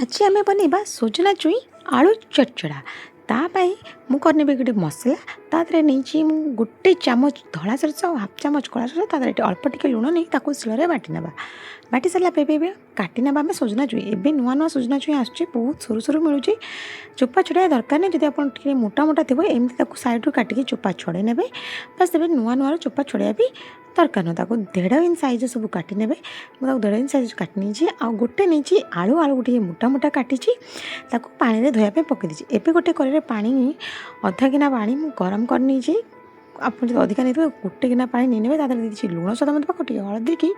आज आम बनवा सजना छुई आलू चटचड़ा तापाई मु करनेबी गोटे मसला तादरे नहीं गोटे चामच धला सरस और हाफ चामच कला सरस तादरे अल्प टिके लुण नहीं ताको शिଳରେ बाटी नेबा बाटी सारा पे काटी नेबा आम सजना छुई एबे नुआ नुआ सजना छुई आसुची बहुत सरू सरू मिलूची चोपा छड़ाया दरकार नहीं जब आप मोटा मोटा थी एमती सैड्रु काटिकी चोपा छड़े ने बस तेज नुआ नुआ चोपा छड़ाया भी दरकार नुह 1.5 इंच साइज सब काटी ने मुझे 1.5 इंच साइज काटी नहीं आ गोटे नहीं आलू आलू गोटे मोटा मोटा काटी पानी में धोया पकई देती एवं गोटे कड़े पानी अधा गिना पानी गरम कर नहीं आप अधिका नहीं गोटे गिना पानी नहीं ने दे लुण स्वाद मत गोटे हलदी की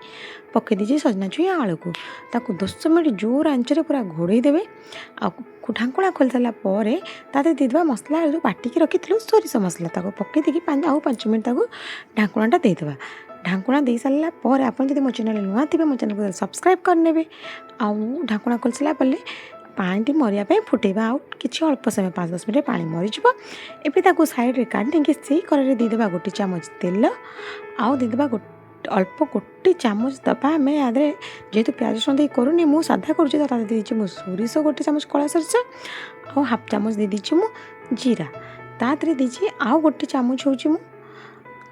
पकई दीजिए सजना छुई आलू को 10 मिनट जोर आंचरे पूरा घोड़े देवे ढांकुणा खोली सारापर तादे दीदा मसला जो बाटिकी रखी सोरिष मसला पकई देकी 5 मिनट ढांकुणाटा देदेबा ढांकुणा दे सारापर आप मो चैनल नुआ थे मो चैनल को सब्सक्राइब करने आउ ढांकुणा खोली सारापर पानी मरिया फुटेबा आउ कि अल्प समय 5-10 मिनट पानी मरीज एवं सैड्रे काटिकी से कड़े दीदेबा गोटे चामच तेल आउ दीदेबा अल्प गोटे चामच दबा आम यादे जेहेतु प्याज रसुण दे करूनी मु साधा करुँच मु सोरिष गोटे चामच कला सोरिष आउ हाफ चामच दे दीजिए मु जीरा तादे दीजिए आउ गोटे चामच हूँ मु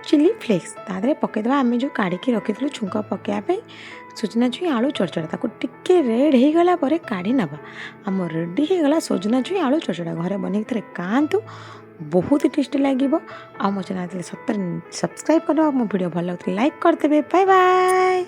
चिली फ्लेक्स तादे पकईदेवा आम जो काढ़ी रखी छुंक पकड़ापी सजना छुई आलू चटचड़ा टिके रेड हो गला काढ़ी नवा आम रेडी हो गला सजना छुई आलू चटचड़ा घरे बनई थे खातु बहुत टेस्टी लगे आ मो चैनल सत्तर सब्सक्राइब कर मो वीडियो भल लगे लाइक करदे बाय बाय।